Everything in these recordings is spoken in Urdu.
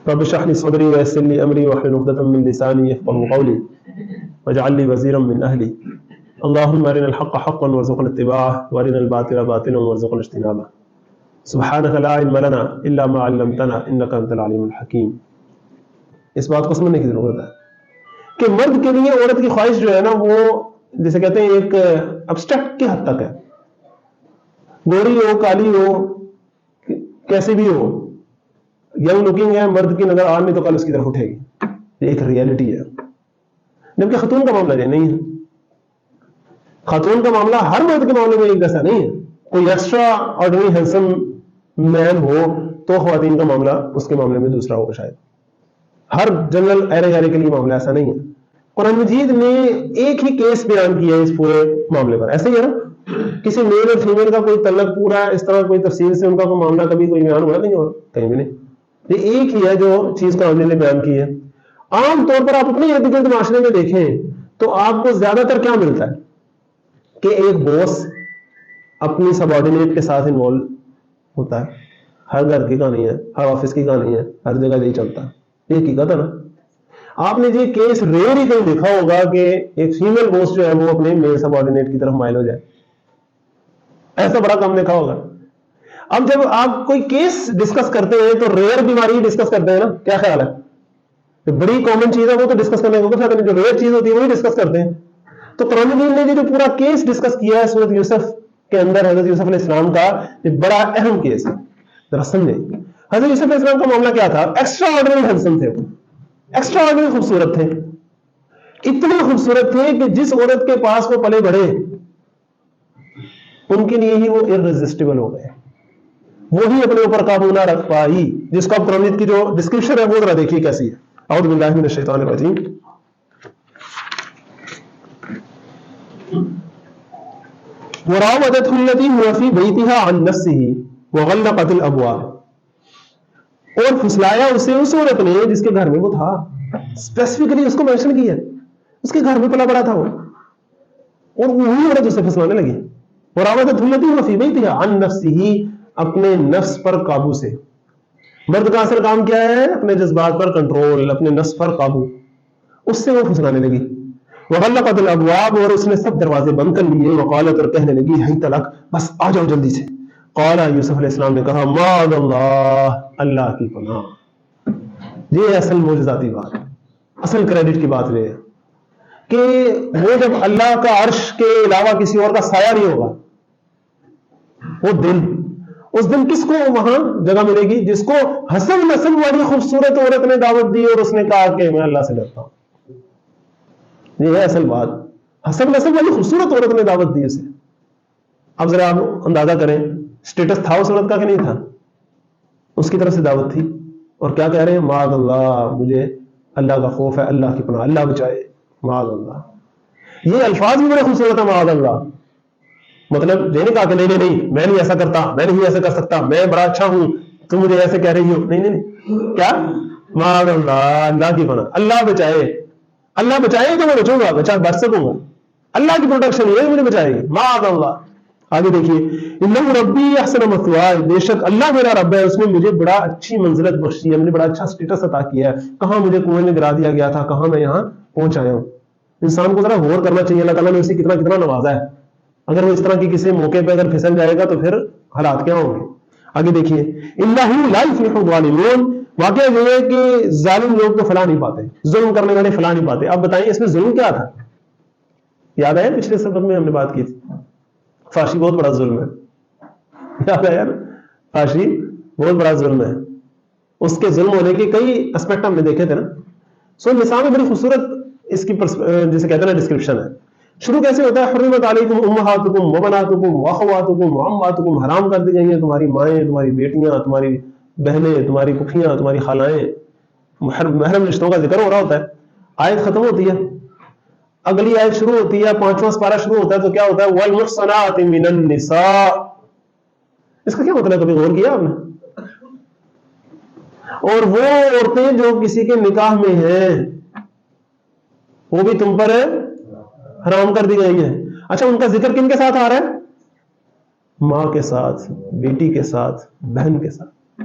رب اشرح لي صدري ويسر لي امري واحلل عقدة من لساني يفقهوا قولي واجعل لي وزيرا من اهلي اللهم ارنا الحق حقا وارزقنا اتباعه وارنا الباطل باطلا وارزقنا اجتنابه سبحانك لا علم لنا الا ما علمتنا انك انت العليم الحكيم. اس بات کو سمجھنے کی ضرورت ہے کہ مرد کے لیے عورت کی خواہش جو ہے نا وہ جیسے کہتے ہیں ایک ابسٹریکٹ کی حد تک ہے. گوری ہو کالی ہو کیسے بھی ہو ینگ لوکنگ ہے مرد کی نظر آج نہیں تو کل اس کی طرف اٹھے گی. یہ ایک ریئلٹی ہے. جبکہ خاتون کا معاملہ یہ نہیں ہے. خاتون کا معاملہ ہر مرد کے معاملے میں ایک جیسا نہیں ہے. کوئی ایکسٹرا آرڈنری ہینڈسم مین ہو تو خواتین کا معاملہ اس کے معاملے میں دوسرا ہوگا. شاید ہر جنرل ایرے گیرے کے لیے معاملہ ایسا نہیں ہے. قرآن مجید نے ایک ہی کیس بیان کیا ہے اس پورے معاملے پر. ایسے ہی ہے نا کسی میل اور فیمیل کا کوئی تعلق پورا اس طرح کوئی تفصیل سے ان کا کوئی معاملہ کبھی کوئی بیان ہوا نہیں ہوا کہیں بھی نہیں. یہ ایک ہی ہے جو چیز کو ہم نے بیان کی ہے. عام طور پر آپ اپنے ارد گرد معاشرے میں دیکھیں تو آپ کو زیادہ تر کیا ملتا ہے کہ ایک باس اپنی سبارڈینیٹ کے ساتھ انوالو ہوتا ہے. ہر گھر کی کہانی ہے, ہر آفس کی کہانی ہے, ہر جگہ یہی چلتا ہے. یہ حقیقت ہے نا. آپ نے یہ کیس ریئر ہی کہیں دیکھا ہوگا کہ ایک فیمیل باس جو ہے وہ اپنے میل سبارڈینیٹ کی طرف مائل ہو جائے. ایسا بڑا کام دیکھا ہوگا. اب جب آپ کوئی کیس ڈسکس کرتے ہیں تو ریئر بیماری ڈسکس کرتے ہیں نا. کیا خیال ہے؟ بڑی کامن چیز ہے وہ تو ڈسکس کرنے کو جو ریئر چیز ہوتی ہے وہی ڈسکس کرتے ہیں. تو قرآن مجید نے جو پورا کیس ڈسکس کیا ہے سورۃ یوسف کے اندر حضرت یوسف علیہ السلام کا یہ بڑا اہم کیس ہے. ذرا سمجھیں حضرت یوسف علیہ السلام کا معاملہ کیا تھا. ایکسٹرا آرڈنری ہینڈسم تھے, ایکسٹرا آرڈنری خوبصورت تھے. اتنے خوبصورت تھے کہ جس عورت کے پاس وہ پلے بڑھے ان کے لیے ہی وہ ارریزسٹیبل ہو گئے. وہی اپنے اوپر قابو نہ رکھ پائی. جس کو اب قرآن کی جو ڈسکرپشن ہے وہ ذرا دیکھیے کیسی ہے. اعوذ باللہ من الشیطان الرجیم. وراودته التي هو في بيتها عن نفسه وغلقت الابواب. اور پھسلایا اسے اس عورت نے جس کے گھر میں وہ تھا. اسپیسیفکلی اس کو مینشن کیا اس کے گھر میں پلا بڑا تھا وہ, اور وہی عورت اسے پھسلانے لگی. وراودته التي هو في بيتها عن نفسه, اپنے نفس پر قابو سے. مرد کا اصل کام کیا ہے؟ اپنے جذبات پر کنٹرول, اپنے نفس پر قابو. اس سے وہ پھسلانے لگی. وغلقت الابواب, اور اس نے سب دروازے بند کر لیے. وقالت, اور کہنے لگی, حیت لک, بس آ جاؤ جلدی سے. قال, یوسف علیہ السلام نے کہا, معاذ اللہ, اللہ کی پناہ. یہ اصل معجزاتی بات, اصل کریڈٹ کی بات یہ ہے کہ وہ جب اللہ کا عرش کے علاوہ کسی اور کا سایہ نہیں ہوگا, وہ دن, اس دن کس کو وہاں جگہ ملے گی؟ جس کو حسن نسل والی خوبصورت عورت نے دعوت دی اور اس نے کہا کہ میں اللہ سے ڈرتا ہوں. یہ ہے اصل بات. حسن نسل والی خوبصورت عورت نے دعوت دی اسے. اب ذرا آپ اندازہ کریں اسٹیٹس تھا اس عورت کا کہ نہیں تھا؟ اس کی طرف سے دعوت تھی. اور کیا کہہ رہے ہیں؟ معاذ اللہ, مجھے اللہ کا خوف ہے, اللہ کی پناہ, اللہ بچائے, معاذ اللہ. یہ الفاظ بھی بڑے خوبصورت ہیں, معاذ اللہ. مطلب یہ نہیں کہا کہ نہیں نہیں نہیں میں نہیں ایسا کرتا, میں نہیں ایسا کر سکتا, میں بڑا اچھا ہوں, تم مجھے ایسے کہہ رہی ہو. نہیں نہیں نہیں, کیا معاذ اللہ, اللہ کی پناہ, اللہ بچائے. اللہ بچائے تو میں بچوں گا, بچ سکوں گا. اللہ کی پروٹیکشن یہ مجھے بچائے گی, معاذ اللہ. آگے دیکھیے, انہ ربی احسن مثوای, بے شک اللہ میرا رب ہے, اس نے مجھے بڑا اچھی منزلت بخشی ہے, مجھے بڑا اچھا اسٹیٹس عطا کیا ہے. کہاں مجھے کنویں میں گرا دیا گیا تھا, کہاں میں یہاں پہنچ آیا ہوں. انسان کو ذرا غور کرنا چاہیے اللہ تعالیٰ نے اسے کتنا کتنا نوازا ہے. اگر وہ اس طرح کی کسی موقع پہ اگر پھسل جائے گا تو پھر حالات کیا ہوں گے. آگے دیکھیے, انہ لا یفلح الظالمون, واقعہ یہ ہے کہ ظالم لوگ تو فلاح نہیں پاتے, ظلم کرنے والے فلاح نہیں پاتے. اب بتائیں اس میں ظلم کیا تھا؟ یاد ہے پچھلے سبق میں ہم نے بات کی تھی, فحشی بہت بڑا ظلم ہے. یاد ہے یار, فحشی بہت بڑا ظلم ہے. اس کے ظلم ہونے کے کئی اسپیکٹ ہم نے دیکھے تھے نا. سو نساء میں بڑی خوبصورت اس کی جسے کہتے ہیں نا ڈسکرپشن ہے. شروع کیسے ہوتا ہے؟ حرمت علیکم امہاتکم وبناتکم واخواتکم وعماتکم, حرام کر دی گئی ہیں تمہاری مائیں, تمہاری بیٹیاں, تمہاری بہنیں, تمہاری پھوپھیاں, تمہاری خالائیں. محرم رشتوں کا ذکر ہو رہا ہوتا ہے. آیت ختم ہوتی ہے, اگلی آیت شروع ہوتی ہے, 5واں سپارہ شروع ہوتا ہے, تو کیا ہوتا ہے؟ والمحصنات من النساء. اس کا کیا مطلب, کبھی غور کیا آپ نے؟ اور وہ عورتیں جو کسی کے نکاح میں ہیں وہ بھی تم پر حرام کر دی گئی ہیں. اچھا, ان کا ذکر کن کے ساتھ آ رہا ہے؟ ماں کے ساتھ, بیٹی کے ساتھ, بہن کے ساتھ.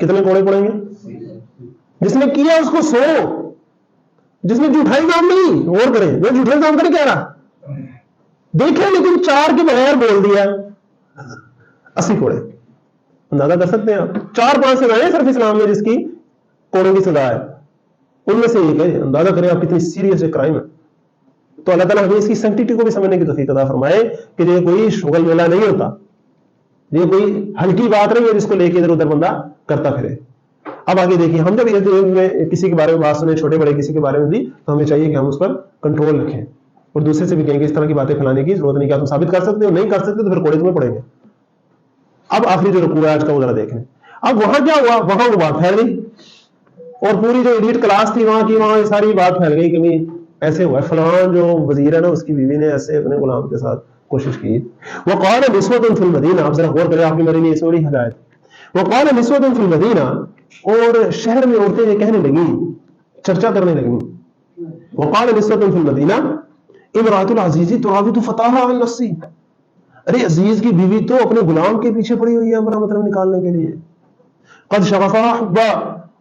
کتنے کوڑے پڑیں گے؟ جس نے کیا اس کو 100، جس نے جھوٹائی کام نہیں، غور کریں، جو جھوٹائی کام کرے کیا رہا دیکھیں، لیکن 4 کے بغیر بول دیا 80 کوڑے. اندازہ کر سکتے ہیں آپ، 4-5 سزائیں صرف اسلام میں جس کی کوڑوں کی سزا ہے، ان میں سے ایک ہے. اندازہ کریں آپ کتنی سیریس کرائم ہے. تو اللہ تعالیٰ ہمیں اس کی سینکٹیوٹی کو بھی سمجھنے کی توفیق عطا فرمائے کہ یہ کوئی شغل میلہ نہیں ہوتا، یہ کوئی ہلکی بات نہیں ہے جس کو لے کے ادھر ادھر بندہ کرتا پھرے. اب آگے دیکھیے، ہم جب کسی کے بارے میں بات سنیں، چھوٹے بڑے کسی کے بارے میں بھی، تو ہمیں چاہیے کہ ہم اس پر کنٹرول رکھیں اور دوسرے سے بھی کہیں گے اس طرح کی باتیں پھیلانے کی ضرورت نہیں. کیا تم ثابت کر سکتے ہو؟ نہیں کر سکتے تو پھر کوڑے تمہیں پڑیں گے. اب آخری جو رکوع ہے آج کا وہ ذرا دیکھ لیں. اب وہاں کیا ہوا؟ وہاں وہ بات پھیل گئی اور پوری جو ایلیٹ کلاس تھی وہاں کی، وہاں یہ ساری بات پھیل گئی کہ ایسے ہوا ہے، فلاں جو وزیر ہے نا اس کی بیوی نے ایسے اپنے غلام کے ساتھ کوشش کی. وقال نسوۃ فی المدینہ، آپ ذرا غور کریں، آپ کی میرے لیے اس بڑی ہدایت. وقال نسوۃ فی المدینہ، اور شہر میں عورتیں یہ کہنے لگی، چرچا کرنے لگی. وقال نسوۃ فی المدینہ امرأۃ العزیز تراود فتاها عن نفسہ، ارے عزیز کی بیوی تو اپنے غلام کے پیچھے پڑی ہوئی ہے ہمارا مطلب نکالنے کے لیے. قد شغفها حبا،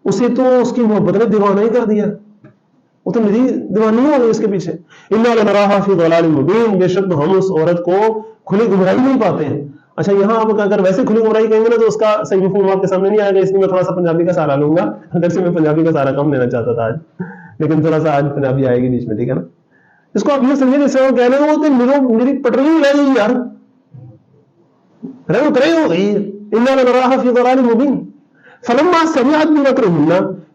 اسے تو اس کی محبت نے دیوانہ ہی کر دیا، وہ تو میری دیوانی ہو گئی اس کے پیچھے. انا لنراها فی ضلال مبین، بے شک ہم اس عورت کو کھلی گمراہی نہیں پاتے ہیں. اچھا یہاں آپ اگر ویسے کھلی گمراہی کہیں گے نا تو اس کا صحیح مفہوم آپ کے سامنے نہیں آئے گا، اس لیے میں تھوڑا سا پنجابی کا سہارا لوں گا. اگرچہ میں پنجابی کا سہارا کم لینا چاہتا تھا آج، لیکن تھوڑا سا آج پنجابی آئے گی بیچ میں، ٹھیک ہے نا. اس کو آپ یہ سمجھیں جیسے وہ کہہ رہے ہو میری پٹری لے گئی یار، رہو کرے ہو گئی. انا لنراها فی ضلال مبین فلما سمعت بمکرہن،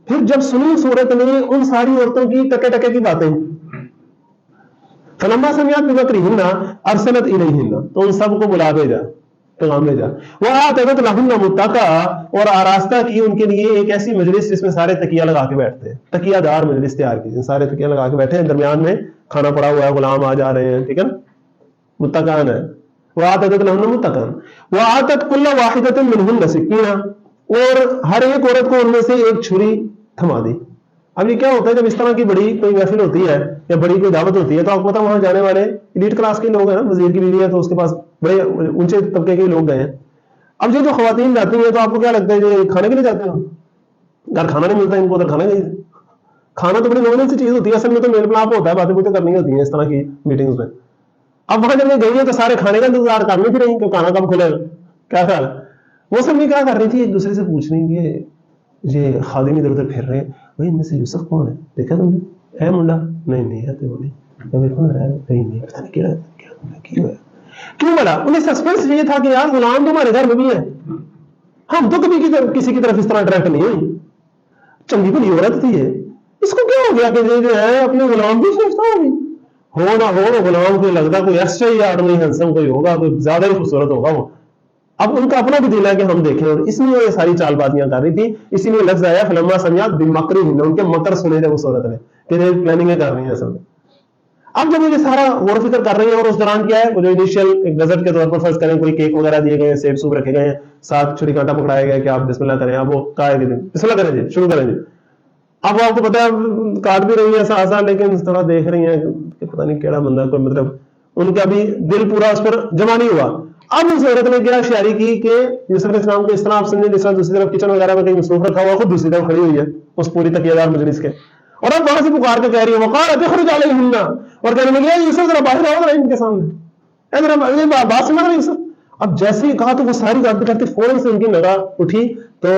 پھر جب سنی صورت نے ان ساری عورتوں کی ٹکے ٹکے کی باتیں، فلما سمعت بمکرہن ارسلت الیہن، تو ان سب کو بلا بھیجا، پیغام بھیجا. وآتت لہن متکا، اور آراستہ کی ان کے لیے ایک ایسی مجلس جس میں سارے تکیہ لگا کے بیٹھتے ہیں، تکیہ دار مجلس تیار کی، سارے تکیہ لگا کے بیٹھے ہیں، درمیان میں کھانا پڑا ہوا ہے، غلام آ جا رہے ہیں، ٹھیک ہے نا، متکان ہے. وآتت لہن متکا وآتت کل واحدۃ منہن سکینہ، اور ہر ایک عورت کو ان میں سے ایک چھری تھما دی. اب یہ کیا ہوتا ہے جب اس طرح کی بڑی کوئی محفل ہوتی ہے یا بڑی کوئی دعوت ہوتی ہے تو آپ کو پتا وہاں جانے والے ایلیٹ کلاس کے لوگ ہیں نا، وزیر کی بیوی ہے تو اس کے پاس بڑے اونچے طبقے کے لوگ گئے ہیں. اب یہ جو خواتین جاتی ہیں تو آپ کو کیا لگتا ہے جو کھانے کے لیے جاتے ہیں، گھر کھانا نہیں ملتا ان کو، ادھر کھانا نہیں. کھانا تو بڑی نارمل سی چیز ہوتی ہے، اصل میں تو میل ملاپ ہوتا ہے، باتیں باتیں کرنی ہوتی ہیں اس طرح کی میٹنگز میں. اب وہاں جب یہ گئی ہے تو سارے کھانے کا انتظار کرنے پھر رہی کہ کھانا کب کھلے گا، کیا خیال ہے. وہ سب میں کیا کر رہی تھی، ایک دوسرے سے پوچھ رہی کہ یہ خادم ادھر ادھر پھر رہے ہیں، بھائی ان میں سے یوسف کون ہے، دیکھا تم نے، ہے منڈا، نہیں ہے تو وہ نہیں پتا نہیں کیا کیوں بڑا. انہیں سسپینس یہ تھا کہ یار غلام تمہارے گھر میں بھی ہے، ہم تو کبھی کسی کی طرف اس طرح اٹریکٹ نہیں ہوئی، چنگی بھلی عورت تھی ہے، اس کو کیا ہو گیا کہ یہ جو ہے اپنے غلام بھی سوچتا ہوگی، ہو نہ ہو غلام کو لگتا کوئی ایکسٹرا ہی آدمی ہنسم کوئی ہوگا، کوئی زیادہ ہی خوبصورت ہوگا وہ. اب ان کا اپنا بھی دل ہے کہ ہم دیکھیں، اور اس لیے یہ ساری چال بازیاں کر رہی تھی. اسی لیے لفظ آیا فلما سمعت بمکرہن، ان کے مکر سنے جب اس عورت نے کہ یہ پلاننگیں کر رہی ہیں اصل میں. اب جب یہ سارا غور و فکر کر رہی ہیں، اور اس دوران کیا ہے وہ جو انیشیل ایک ڈیزرٹ کے طور پر فرض کریں کوئی کیک وغیرہ دیے گئے ہیں، سیب سوپ رکھے گئے ہیں، ساتھ چھری کانٹا پکڑایا گیا کہ آپ بسم اللہ کریں. اب وہ کہا ہے کہ بسم اللہ کریں جی، شروع کریں جی. اب آپ کو پتا ہے کاٹ بھی رہی ہے آسان، لیکن اس طرح دیکھ رہی ہیں کہ پتہ نہیں کیڑا بندہ، کوئی مطلب ان کا بھی دل پورا اس پر جمع نہیں ہوا. اب اس عورت نے کیا شاعری کی کہ یوسف علیہ السلام کو اس طرح آپ سمجھیں جس طرح دوسری طرف کچن وغیرہ میں کہیں مصروف رکھا ہوا، خود دوسری طرف کھڑی ہوئی ہے اس پوری تکیہ دار مجلس کے، اور اب وہاں سے پکار کے کہہ رہی ہے وقالت اخرج علیہن، اور کہنے لگی یوسف ذرا باہر آؤ ذرا ان کے سامنے، ذرا بات سمجھ رہے یوسف. اب جیسے ہی کہا تو وہ ساری باتیں کرتے فوراً سے ان کی نگاہ اٹھی تو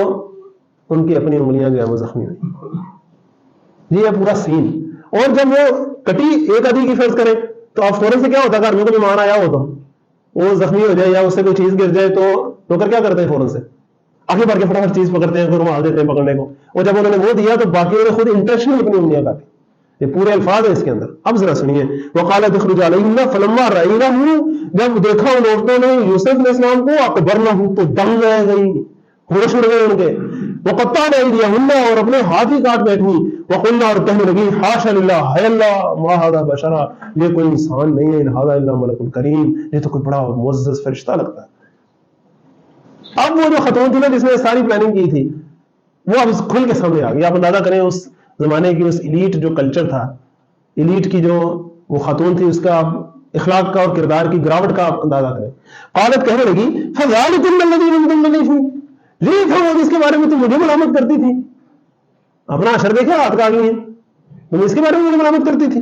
ان کی اپنی انگلیاں جو ہے وہ زخمی ہوئی. یہ پورا سین. اور جب وہ کٹی ایک آدھی کی فرض کریں تو اب فوراً سے کیا ہوتا ہے، گھر میں کوئی مہمان آیا ہو تو وہ زخمی ہو جائے یا اس سے کوئی چیز گر جائے تو نوکر کیا کرتے ہیں، فوراً سے آگے بڑھ کے فٹافٹ چیز پکڑتے ہیں، رومال دیتے ہیں پکڑنے کو. اور جب انہوں نے وہ دیا تو باقی نے خود انٹینشنلی اپنی انگلیاں کاٹی. یہ پورے الفاظ ہیں اس کے اندر. اب ذرا سنیے، وقالت اخرج علیہن فلما رأینہ، جب دیکھا ان عورتوں نے یوسف علیہ السلام کو اکبرنہ، تو دنگ رہ گئی، ہوش اڑ گئے ان کے. وقطعن ایدیہن، اور اپنے ہاتھ ہی کاٹ بیٹھی. وقلنا، اور کہنے لگی حاشا للہ، ہے اللہ، ما ھذا بشرا، یہ کوئی انسان نہیں ہے، ان ھذا الا ملک کریم، یہ تو کوئی بڑا معزز فرشتہ لگتا ہے. اب وہ جو خاتون تھی نا جس نے ساری پلاننگ کی تھی وہ اب کھل کے سامنے آ گئی. آپ اندازہ کریں اس زمانے کی اس ایلیٹ جو کلچر تھا، ایلیٹ کی جو وہ خاتون تھی، اس کا اخلاق کا اور کردار کی گراوٹ کا آپ اندازہ کریں. قالت، کہنے لگی فذلکم الذی لمتننی فیہ، یہ تھا وہ جس کے بارے میں تم مجھے ملامت کرتی تھی. اپنا اشر دیکھا, ہاتھ کاٹ لیے, تم اس کے بارے میں مجھے ملامت کرتی تھی.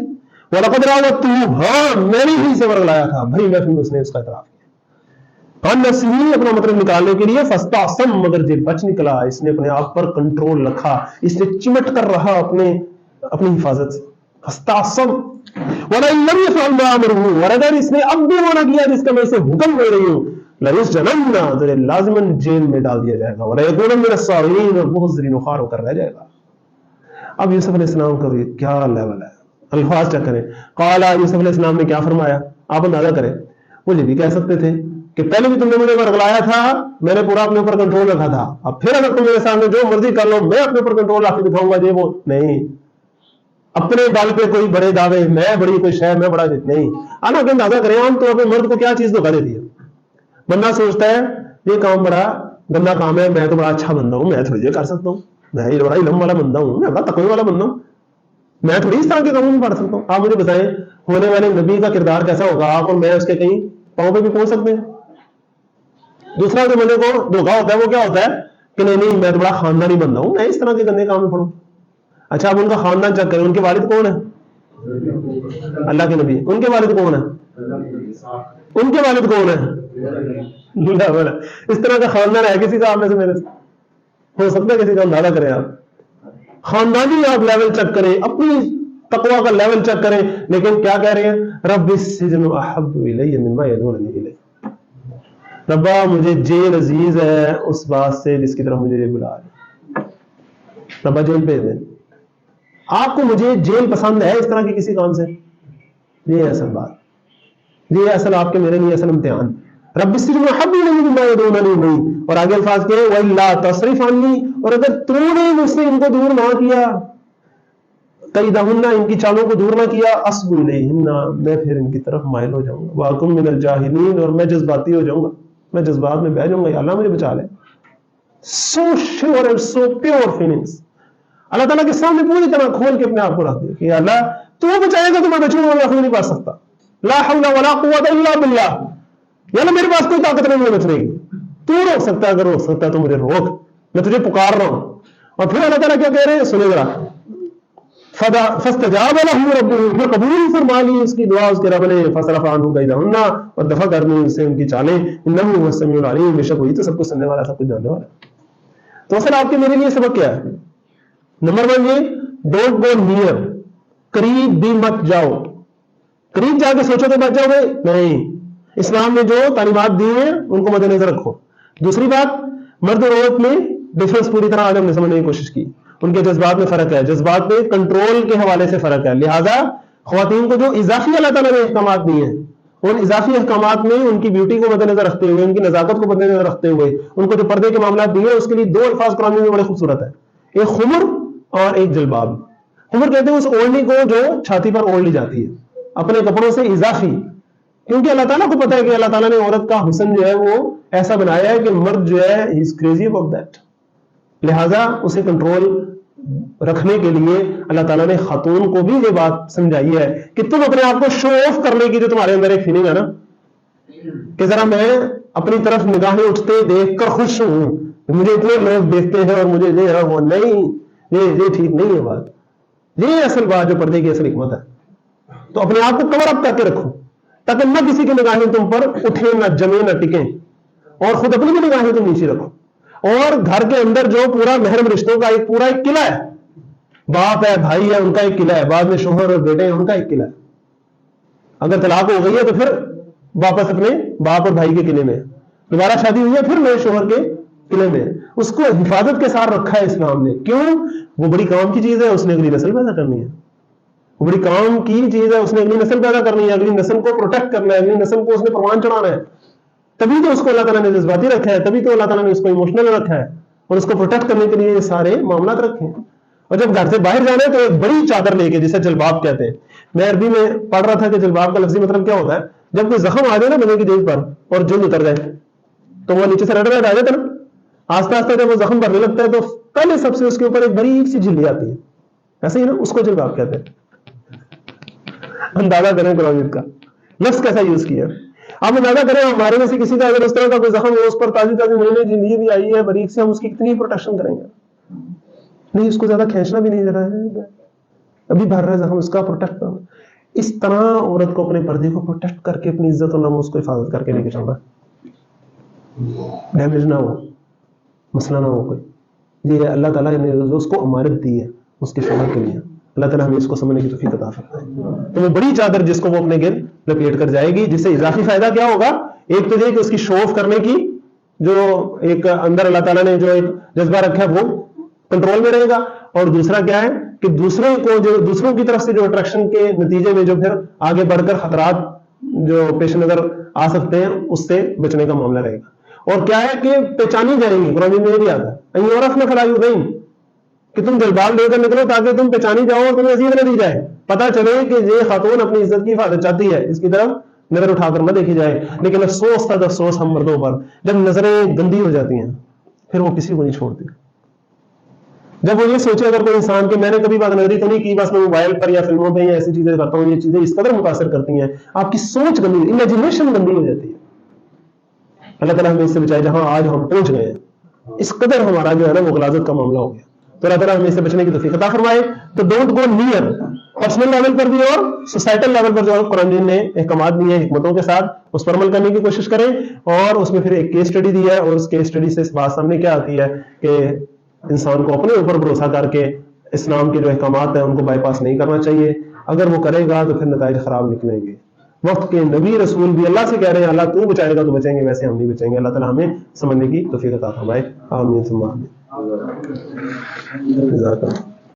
وَلَقَدْ رَاوَدتُّهُ, ہاں میں نے ہی سے ورگلایا تھا بھائی, میں پھر اس نے اس کا اعتراف کیا. عن نفسه, اپنا مطلب نکالنے کے لیے, فاستعصم, مگر یہ بچ نکلا, اس نے اپنے آپ پر کنٹرول رکھا, اس نے چمٹ کر رہا اپنی حفاظت سے. فاستعصم وَلَئِن لَمْ يَفْعَلْ مَا أَمَرَهُ, اور اگر اس نے اب بھی وہ نہ کیا جس کا میں اسے حکم دے رہی ہوں, لَيُسْجَنَنَّ, تو لازماً جیل میں ڈال دیا جائے گا, وَلَيَكُونَ مِنَ الصَّاغِرِينَ, اور بہت زرین و خوار ہو کر رہ جائے گا. اب یوسف علیہ السلام کا بھی کیا لیول ہے, الفاظ چیک کریں. قال, یوسف علیہ السلام نے کیا فرمایا, آپ اندازہ کریں. وہ یہ بھی کہہ سکتے تھے کہ پہلے بھی تم نے مجھے ورگلایا تھا, میں نے پورا اپنے اوپر کنٹرول رکھا تھا, اب پھر اگر تم میرے سامنے جو مرضی کر لو, میں اپنے اوپر کنٹرول رکھ کے دکھاؤں گا, یہ وہ نہیں. اپنے بال پہ کوئی بڑے دعوے, میں بڑی کوئی شے, میں بڑا نہیں. حالانکہ اندازہ کریں, عام طور پہ مرد کو کیا چیز دھوکا دیتی ہے. بندہ سوچتا ہے یہ کام بڑا گندا کام ہے, میں تو بڑا اچھا بندہ ہوں, میں تھوڑی یہ کر سکتا ہوں, میں یہ بڑا علم والا بندہ ہوں, میں بڑا تقوی والا بندہ ہوں, میں تھوڑی اس طرح کے کاموں میں پڑھ سکتا ہوں. آپ مجھے بتائیں ہونے والے نبی کا کردار کیسا ہوگا, آپ اور میں اس کے کہیں پاؤں پہ بھی پہنچ سکتے ہیں. دوسرا جو بندے کو دھوکا ہوتا ہے وہ کیا ہوتا ہے کہ نہیں میں تو بڑا خاندانی بندہ ہوں, میں اس طرح کے گندے کام میں پڑھوں. اچھا اب ان کا خاندان چیک کریں, ان کے والد کون ہے؟ اللہ کے نبی. ان کے والد کون ہے؟ ان کے والد کون ہے؟ اس طرح کا خاندان ہے کسی کا آپ میں سے؟ میرے سے ہو سکتا ہے کسی کا, اندازہ کریں آپ. خاندانی آپ لیول چیک کریں, اپنی تقوی کا لیول چیک کریں, لیکن کیا کہہ رہے ہیں, رب السجن احب الی مما یدعوننی الیہ, ربا مجھے جیل عزیز ہے اس بات سے جس کی طرف مجھے یہ بلا رہے. ربا جیل بھیج دیں. آپ کو مجھے جیل پسند ہے اس طرح کے کسی کام سے؟ یہ ہے اصل بات, یہ اصل آپ کے میرے لیے اصل امتحان. رب السجن احب الی مما یدعوننی الیہ, اور آگے الفاظ کے والا تصرف عنی, اور اگر تو نے مجھ سے ان کو دور نہ کیا, کیدہن, ان کی چالوں کو دور نہ کیا, اصب الیہن, میں پھر ان کی طرف مائل ہو جاؤں گا, واکن من الجاہلین, اور میں جذباتی ہو جاؤں گا, میں جذبات میں بہ جاؤں گا, یا اللہ مجھے بچا لے. So sure and so pure feelings Allah تعالیٰ کے سامنے پوری طرح کھول کے اپنے آپ کو رکھ دے کہ اللہ تو بچائے گا تو میں بچوں گا, میں خود نہیں بچ سکتا. لا حول ولا قوت الا باللہ, یا اللہ میرے پاس کوئی طاقت نہیں ہے بچنے کی, تو روک سکتا ہے, اگر روک سکتا ہے تو مجھے روک, میں تجھے پکار رہا ہوں. اور پھر اللہ تعالیٰ کیا کہہ رہے ہیں سنیں ذرا, فاستجاب له ربه, قبول فرما لی اس کی دعا اس کے رب نے, فصرف عنہ کیدہن, اور دفع کر دی اس سے ان کی چالیں, انہ هو السمیع العلیم, بے شک وہی تو سب کچھ سننے والا, سب کچھ جاننے والا. تو اصل آپ کے میرے لیے سبق کیا ہے؟ نمبر 1 یہ, ڈونٹ گو نیئر, قریب بھی مت جاؤ. قریب جا کے سوچو تو بچ جاؤ گے نہیں, اسلام نے جو تعلیمات دی ہیں ان کو مد نظر رکھو. دوسری بات, مرد اور عورت میں ڈفرنس پوری طرح آج ہم نے سمجھنے کی کوشش کی, ان کے جذبات میں فرق ہے, جذبات میں کنٹرول کے حوالے سے فرق ہے. لہذا خواتین کو جو اضافی اللہ تعالیٰ نے احکامات دیے ہیں, ان اضافی احکامات میں ان کی بیوٹی کو مد نظر رکھتے ہوئے, ان کی نزاکت کو مد نظر رکھتے ہوئے, ان کو جو پردے کے معاملات دیے ہیں اس کے لیے 2 الفاظ قرآن میں بڑے خوبصورت ہے, ایک خمر اور ایک جلباب. خمر کہتے ہیں اس اوڑھنی کو جو چھاتی پر اوڑھ لی جاتی ہے اپنے کپڑوں سے اضافی, کیونکہ اللہ تعالیٰ کو پتا ہے کہ اللہ تعالیٰ نے عورت کا حسن جو ہے وہ ایسا بنایا ہے کہ مرد جو ہے ہی از کریزی اباؤٹ دیٹ. لہذا اسے کنٹرول رکھنے کے لیے اللہ تعالیٰ نے خاتون کو بھی یہ بات سمجھائی ہے کہ تم اپنے آپ کو شو آف کرنے کی جو تمہارے اندر ایک فیلنگ ہے نا کہ ذرا میں اپنی طرف نگاہیں اٹھتے دیکھ کر خوش ہوں, مجھے اتنے لوگ دیکھتے ہیں اور مجھے یہ وہ نہیں, یہ ٹھیک نہیں ہے بات. یہ اصل بات جو پردے کی اصل حکمت ہے. تو اپنے آپ کو کور اپ کر کے رکھو تاکہ نہ کسی کی نگاہیں تم پر اٹھیں, نہ جمیں, نہ ٹکیں, اور خود اپنی بھی نگاہیں تم نیچے رکھو. اور گھر کے اندر جو پورا محرم رشتوں کا ایک پورا ایک قلعہ ہے, باپ ہے, بھائی ہے, ان کا ایک قلعہ ہے, بعد میں شوہر اور بیٹے ہیں ان کا ایک قلعہ ہے. اگر طلاق ہو گئی ہے تو پھر واپس اپنے باپ اور بھائی کے قلعے میں, دوبارہ شادی ہوئی ہے پھر نئے شوہر کے قلعے میں. اس کو حفاظت کے ساتھ رکھا ہے اسلام نے. کیوں؟ وہ بڑی کام کی چیز ہے, اس نے اگلی نسل پیدا کرنی ہے. وہ بڑی کام کی چیز ہے, اس نے اگلی نسل پیدا کرنی ہے, اگلی نسل کو پروٹیکٹ کرنا ہے, اگلی نسل کو اس نے پروان چڑھانا ہے. تبھی تو اس کو اللہ تعالیٰ نے جذباتی رکھا ہے, تبھی تو اللہ تعالیٰ نے اس کو ایموشنل رکھا ہے, اور اس کو پروٹیکٹ کرنے کے لیے یہ سارے معاملات رکھے ہیں. اور جب گھر سے باہر جانا ہے تو ایک بڑی چادر لے کے, جسے جلباب کہتے ہیں. میں عربی میں پڑھ رہا تھا کہ جلباب کا لفظی مطلب کیا ہوتا ہے, جب کوئی زخم آ جائے نا بندے کی جلد پر اور جلد اتر جائے تو وہ نیچے سے رڑ رڑ آ جاتا ہے نا, آہستہ آہستہ جب وہ زخم بھرنے لگتا ہے تو پہلے سب سے اس کے اوپر ایک بڑی سی جھلی آتی ہے, ایسے ہی نا, اس کو جلباب کہتے ہیں. اندازہ کریں قرآن کا لفظ کیسا یوز کیا. آپ اندازہ کریں ہمارے میں سے کسی کا اگر اس طرح کا کوئی زخم ہو، اس پر تازی نئی نئی زندگی بھی آئی ہے باریک سے، ہم اس کی کتنی پروٹیکشن کریں گے؟ نہیں، اس کو زیادہ کھینچنا بھی نہیں دے رہا ہے، ابھی بھر رہا ہے زخم، اس کا پروٹیکٹ کرنا. اس طرح عورت کو اپنے پردے کو پروٹیکٹ کر کے اپنی عزت و ناموس کو حفاظت کر کے لے کے چلنا، ڈیمیج نہ ہو، مسئلہ نہ ہو کوئی. یہ اللہ تعالیٰ نے اس کو امانت دی ہے اس کے شوہر کے لیے. اللہ تعالیٰ ہمیں اس کو سمجھنے کی توفیق عطا فرمائے. تو وہ بڑی چادر جس کو وہ اپنے گرد لپیٹ کر جائے گی، جس سے اضافی فائدہ کیا ہوگا؟ ایک تو یہ کہ اس کی شو آف کرنے کی جو ایک اندر اللہ تعالیٰ نے جو ایک جذبہ رکھا ہے وہ کنٹرول میں رہے گا، اور دوسرا کیا ہے کہ دوسروں کی طرف سے جو اٹریکشن کے نتیجے میں جو پھر آگے بڑھ کر خطرات جو پیش نظر آ سکتے ہیں اس سے بچنے کا معاملہ رہے گا. اور کیا ہے کہ پہچانی جائیں گی. قرآن میں یہ بھی آتا ہے عورت میں فلاح نہیں کہ تم دلبال دے کر نکلو تاکہ تم پہچانی جاؤ اور تمہیں عزیز نہ دی جائے، پتا چلے کہ یہ خاتون اپنی عزت کی حفاظت چاہتی ہے، اس کی طرف نظر اٹھا کر نہ دیکھی جائے. لیکن افسوس تھا افسوس ہم مردوں پر، جب نظریں گندی ہو جاتی ہیں پھر وہ کسی کو نہیں چھوڑتی. جب وہ یہ سوچے اگر کوئی انسان کہ میں نے کبھی بات نظری تو نہیں کی، بس میں موبائل پر یا فلموں پہ یا ایسی چیزیں کرتا ہوں، یہ چیزیں اس قدر متاثر کرتی ہیں، آپ کی سوچ گندی، امیجنیشن گندی ہو جاتی ہے. اللہ تعالیٰ ہمیں اس سے بچائے جہاں آج ہم پہنچ گئے ہیں، اس قدر ہمارا جو ہے نا وہ غلاظت کا معاملہ ہو گیا. تو اللہ تعالیٰ ہمیں اس سے بچنے کی توفیق عطا فرمائے. تو don't go near, personal level پر بھی اور سوسائٹل لیول پر جو قرآن نے احکامات دیے ہیں حکمتوں کے ساتھ، اس پر عمل کرنے کی کوشش کریں. اور اس میں پھر ایک کیس اسٹڈی دی ہے، اور اس کیس اسٹڈی سے اس بات سامنے کیا آتی ہے کہ انسان کو اپنے اوپر بھروسہ کر کے اسلام کے جو احکامات ہیں ان کو بائی پاس نہیں کرنا چاہیے. اگر وہ کرے گا تو پھر نتائج خراب نکلیں گے. وقت کے نبی رسول بھی اللہ سے کہہ رہے ہیں اللہ تو بچائے گا تو بچیں گے، ویسے ہم نہیں بچیں گے. اللہ تعالیٰ ہمیں سمجھنے کی توفیق عطا فرمائے. آمین ثم آمین.